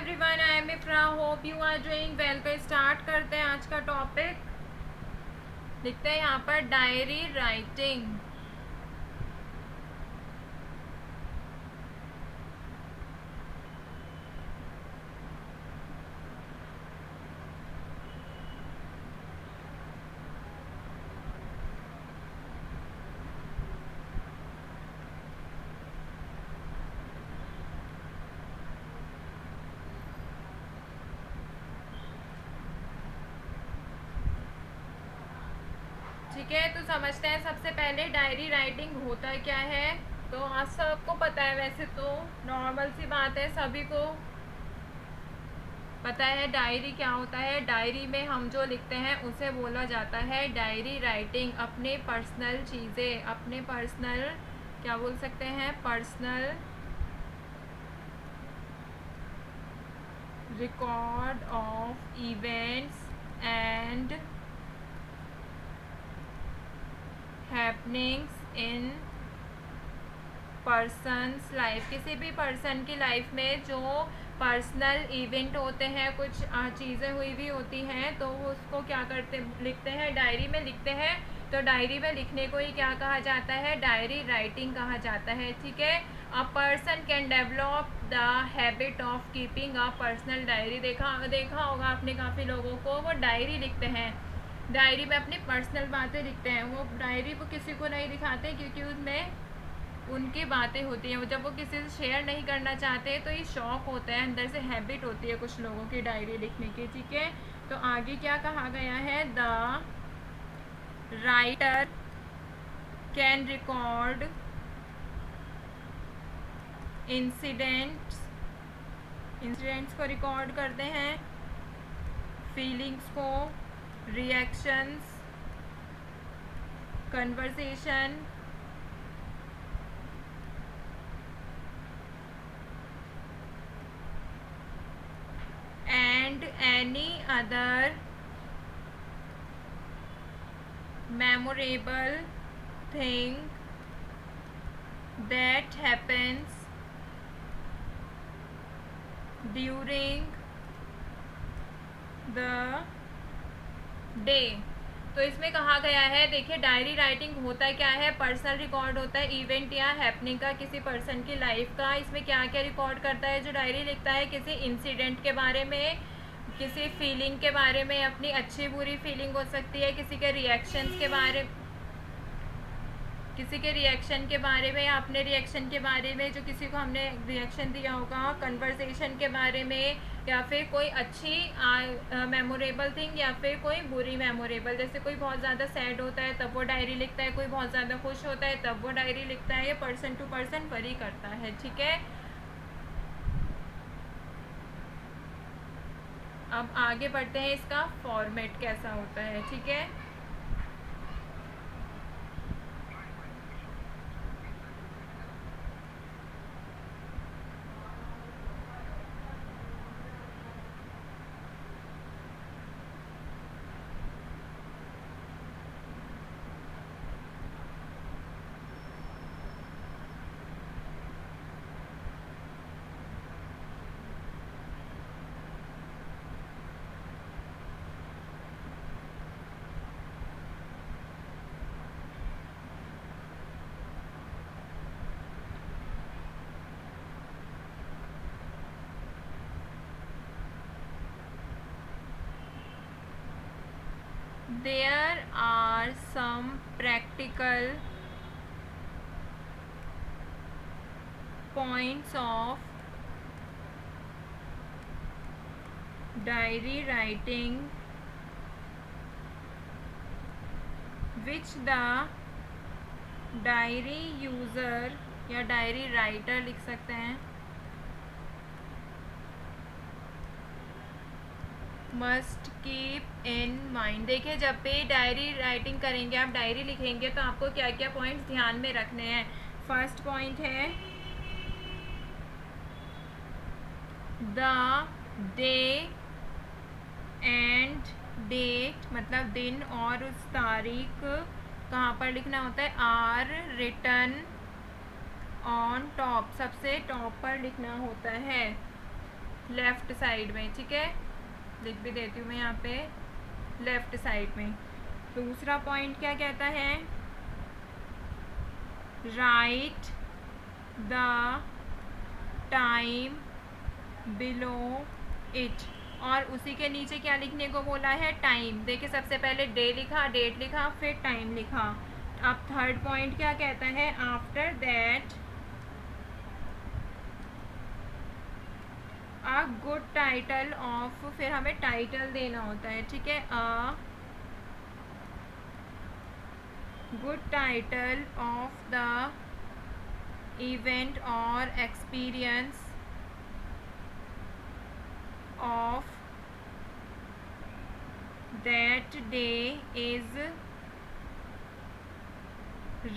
Everyone, I am Ifra. Hope you are doing well. तो start करते हैं आज का टॉपिक। लिखते हैं यहाँ पर डायरी राइटिंग। ठीक है, तो समझते हैं सबसे पहले डायरी राइटिंग होता क्या है। तो आज सबको पता है, वैसे तो नॉर्मल सी बात है, सभी को पता है डायरी क्या होता है। डायरी में हम जो लिखते हैं उसे बोला जाता है डायरी राइटिंग। अपने पर्सनल चीज़ें, अपने पर्सनल क्या बोल सकते हैं, personal record of events and happenings in persons life. किसी भी पर्सन की लाइफ में जो पर्सनल इवेंट होते हैं, कुछ चीज़ें हुई हुई होती हैं, तो उसको क्या करते लिखते हैं, डायरी में लिखते हैं। तो डायरी में लिखने को ही क्या कहा जाता है, डायरी राइटिंग कहा जाता है। ठीक है, a person can develop the habit of keeping a personal diary. देखा होगा आपने, काफ़ी लोगों को वो डायरी लिखते हैं, डायरी में अपनी पर्सनल बातें लिखते हैं। वो डायरी को किसी को नहीं दिखाते क्योंकि उसमें उनकी बातें होती हैं। जब वो किसी से शेयर नहीं करना चाहते तो ये शौक होता है, अंदर से हैबिट होती है कुछ लोगों की डायरी लिखने की। ठीक है, तो आगे क्या कहा गया है, the writer can record incidents को रिकॉर्ड करते हैं, फीलिंग्स को, reactions, conversation, and any other memorable thing that happens during the day। तो इसमें कहा गया है, देखिए डायरी राइटिंग होता क्या है, पर्सनल रिकॉर्ड होता है इवेंट या हैपनिंग का, किसी पर्सन की लाइफ का। इसमें क्या क्या रिकॉर्ड करता है जो डायरी लिखता है, किसी इंसिडेंट के बारे में, किसी फीलिंग के बारे में, अपनी अच्छी बुरी फीलिंग हो सकती है, किसी के रिएक्शंस के बारे, किसी के रिएक्शन के बारे में, या अपने रिएक्शन के बारे में जो किसी को हमने रिएक्शन दिया होगा, कन्वर्सेशन के बारे में, या फिर कोई अच्छी मेमोरेबल थिंग या फिर कोई बुरी मेमोरेबल। जैसे कोई बहुत ज़्यादा सैड होता है तब वो डायरी लिखता है, कोई बहुत ज़्यादा खुश होता है तब वो डायरी लिखता है। ये पर्सन टू पर्सन वरी करता है। ठीक है, अब आगे बढ़ते हैं, इसका फॉर्मेट कैसा होता है। ठीक है, there are some practical points of diary writing which the diary user या डायरी राइटर लिख सकते हैं, मस्ट कीप इन माइंड। देखिए, जब भी डायरी राइटिंग करेंगे, आप डायरी लिखेंगे, तो आपको क्या क्या पॉइंट्स ध्यान में रखने हैं। फर्स्ट पॉइंट है द डे एंड डेट, मतलब दिन और उस तारीख कहाँ पर लिखना होता है, आर रिटन ऑन टॉप, सबसे टॉप पर लिखना होता है। लेफ़्ट साइड में, ठीक है, लिख भी देती हूँ मैं यहाँ पे लेफ़्ट साइड में। दूसरा पॉइंट क्या कहता है, right the time below it, और उसी के नीचे क्या लिखने को बोला है, टाइम। देखिए सबसे पहले डे लिखा, डेट लिखा, फिर टाइम लिखा। अब थर्ड पॉइंट क्या कहता है, after that a good title of, फिर हमें टाइटल देना होता है, ठीक है, a good title of the event और experience of that day is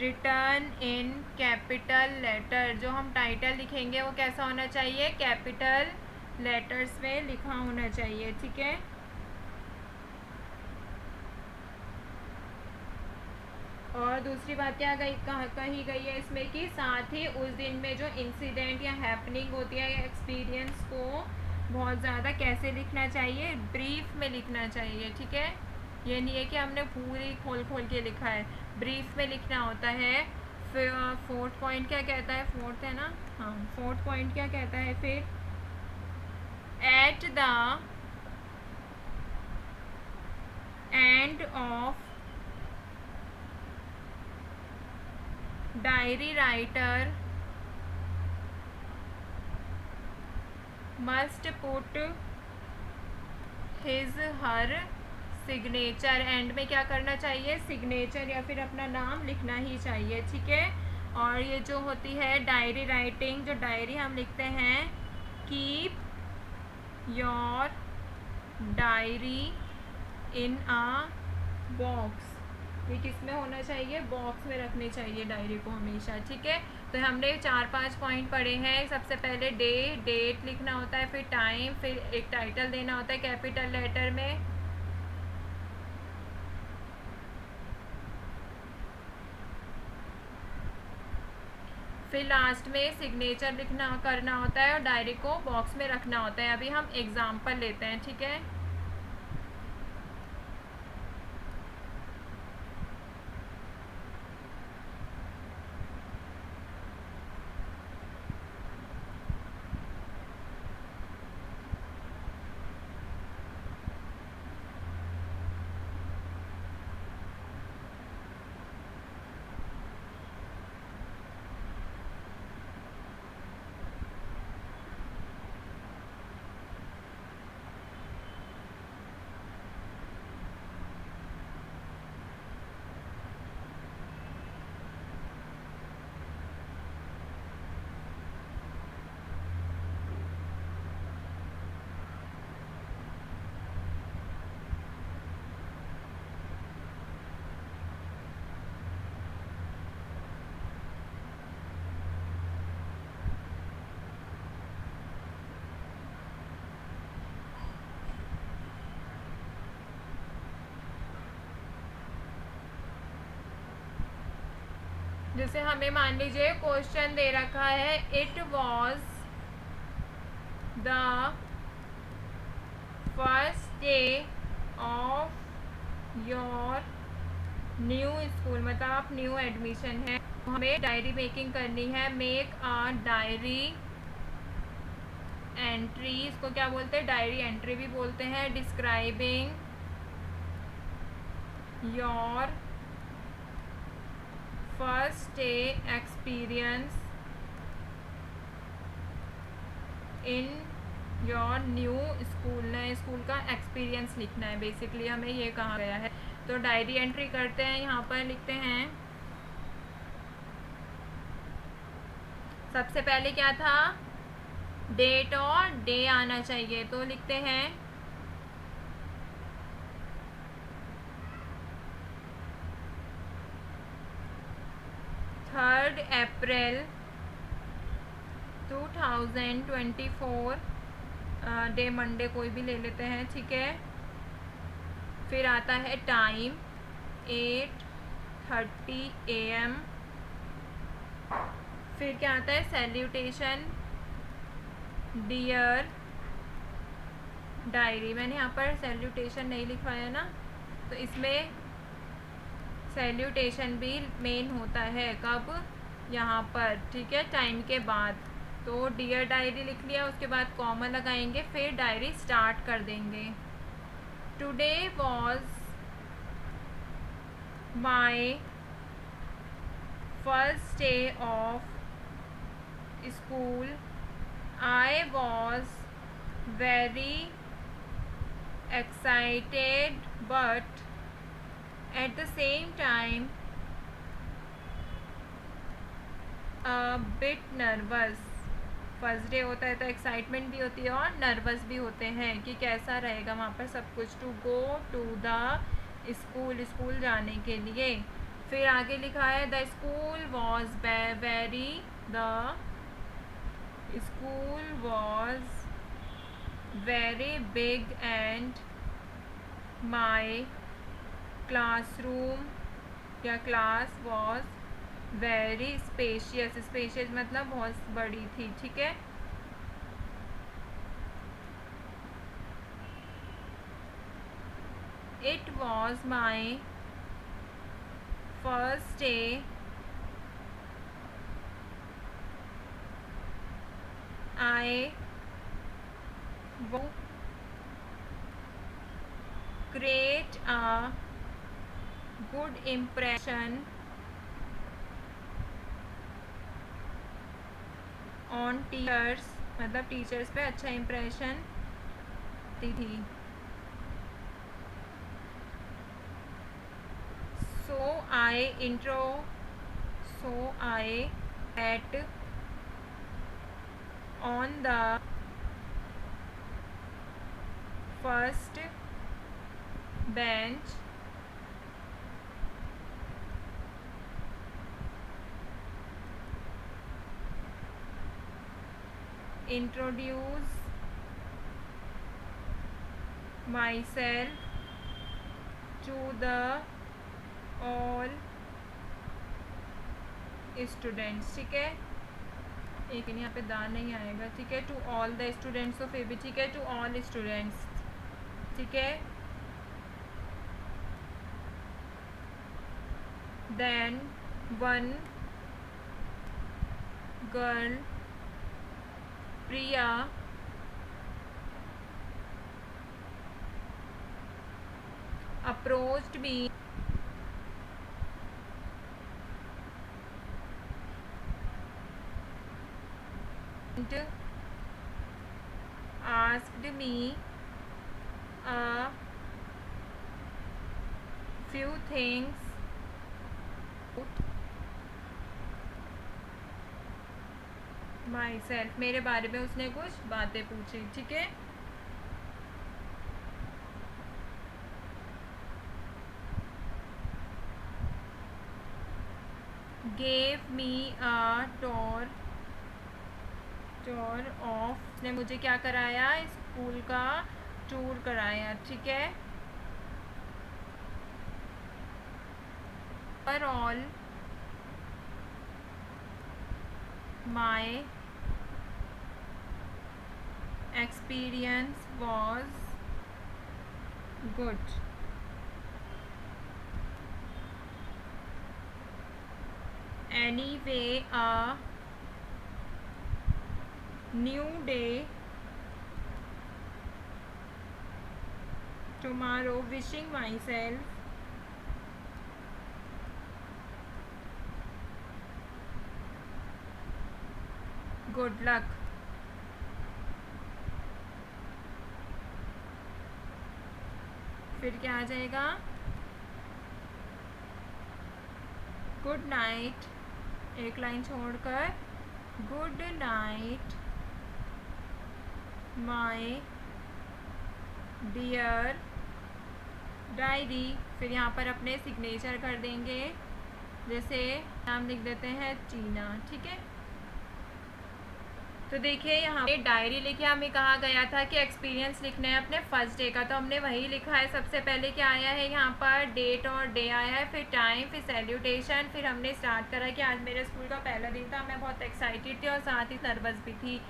written in capital letter. जो हम टाइटल लिखेंगे वो कैसा होना चाहिए, कैपिटल लेटर्स में लिखा होना चाहिए, ठीक है। और दूसरी बात क्या कही गई है इसमें कि साथ ही उस दिन में जो इंसिडेंट या हैपनिंग होती है या एक्सपीरियंस को बहुत ज़्यादा कैसे लिखना चाहिए, ब्रीफ में लिखना चाहिए, ठीक है। ये नहीं है कि हमने पूरी खोल खोल के लिखा है, ब्रीफ में लिखना होता है। फिर फोर्थ पॉइंट क्या कहता है, फोर्थ है ना, हाँ, फोर्थ पॉइंट क्या कहता है फिर, at the end of diary writer must put his her signature. And में क्या करना चाहिए, सिग्नेचर या फिर अपना नाम लिखना ही चाहिए, ठीक है। और ये जो होती है डायरी राइटिंग, जो डायरी हम लिखते हैं, keep your diary in a box, ये किस में होना चाहिए, बॉक्स में रखनी चाहिए डायरी को हमेशा, ठीक है। तो हमने 4-5 पॉइंट पढ़े हैं। सबसे पहले डे, डेट लिखना होता है, फिर टाइम, फिर एक टाइटल देना होता है कैपिटल लेटर में, फिर लास्ट में सिग्नेचर लिखना करना होता है और डायरी को बॉक्स में रखना होता है। अभी हम एग्जाम्पल लेते हैं, ठीक है। जैसे हमें मान लीजिए क्वेश्चन दे रखा है, it was the first day of your new school, मतलब आप न्यू एडमिशन है, हमें डायरी मेकिंग करनी है। मेक अ डायरी एंट्री, इसको क्या बोलते हैं, डायरी एंट्री भी बोलते हैं, describing your first day experience in your new school. नए स्कूल का एक्सपीरियंस लिखना है, बेसिकली हमें ये कहा गया है। तो डायरी एंट्री करते हैं, यहाँ पर लिखते हैं सबसे पहले क्या था, डेट और डे आना चाहिए, तो लिखते हैं 3 अप्रैल 2024, डे मंडे कोई भी ले लेते हैं, ठीक है। फिर आता है टाइम 8:30 AM, फिर क्या आता है, सैल्यूटेशन डियर डायरी, मैंने यहाँ पर सैल्यूटेशन नहीं लिखवाया ना, तो इसमें सैल्यूटेशन भी मेन होता है कब, यहाँ पर, ठीक है, टाइम के बाद। तो डियर डायरी लिख लिया, उसके बाद कॉमा लगाएंगे, फिर डायरी स्टार्ट कर देंगे। Today was my first day of school, I was very excited but at the same time a bit nervous। First day होता है तो एक्साइटमेंट भी होती है और नर्वस भी होते हैं कि कैसा रहेगा वहाँ पर सब कुछ। To go to the school, school जाने के लिए। फिर आगे लिखा है the school was very, the school was very big and my classroom या class was very spacious। spacious मतलब बहुत बड़ी थी, ठीक है। It was my first day I create a good impression on teachers, मतलब टीचर्स पे अच्छा इम्प्रेशन थी। So I sat on the first bench introduce myself to the all students, ठीक है, एक यहाँ पे दान नहीं आएगा, ठीक है। टू ऑल द स्टूडेंट्स तो फिर भी ठीक है, टू ऑल स्टूडेंट्स, ठीक है। Then one girl Priya approached me and asked me a few things myself, मेरे बारे में उसने कुछ बातें पूछी, ठीक है। gave me a tour of, उसने मुझे क्या कराया, स्कूल का टूर कराया, ठीक है। overall my experience was good। Anyway, a new day tomorrow, wishing myself good luck। फिर क्या आ जाएगा, गुड नाइट, एक लाइन छोड़कर, good night my dear diary. फिर यहाँ पर अपने सिग्नेचर कर देंगे, जैसे नाम लिख देते हैं टीना, ठीक है। तो देखिए यहाँ पे डायरी लिखे, हमें कहा गया था कि एक्सपीरियंस लिखना है अपने फर्स्ट डे का, तो हमने वही लिखा है। सबसे पहले क्या आया है यहाँ पर, डेट और डे आया है, फिर टाइम, फिर सैल्यूटेशन, फिर हमने स्टार्ट करा कि आज मेरे स्कूल का पहला दिन था, मैं बहुत एक्साइटेड थी और साथ ही नर्वस भी थी।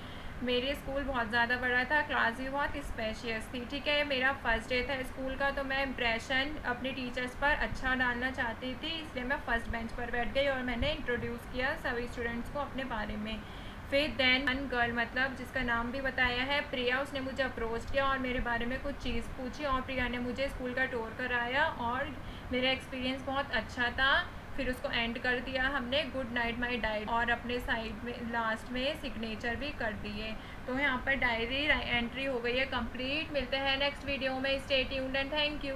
मेरे स्कूल बहुत ज़्यादा बड़ा था, क्लास भी बहुत स्पेशियस थी। ठीक है, मेरा फर्स्ट डे था स्कूल का, तो मैं इम्प्रेशन अपने टीचर्स पर अच्छा डालना चाहती थी, इसलिए मैं फ़र्स्ट बेंच पर बैठ गई और मैंने इंट्रोड्यूस किया सभी स्टूडेंट्स को अपने बारे में। फिर देन वन गर्ल, मतलब जिसका नाम भी बताया है प्रिया, उसने मुझे अप्रोच किया और मेरे बारे में कुछ चीज़ पूछी और प्रिया ने मुझे स्कूल का टूर कराया और मेरा एक्सपीरियंस बहुत अच्छा था। फिर उसको एंड कर दिया हमने, गुड नाइट माई डायरी, और अपने साइड में लास्ट में सिग्नेचर भी कर दिए। तो यहाँ पर डायरी एंट्री हो गई है कंप्लीट। मिलते हैं नेक्स्ट वीडियो में, stay tuned and thank you.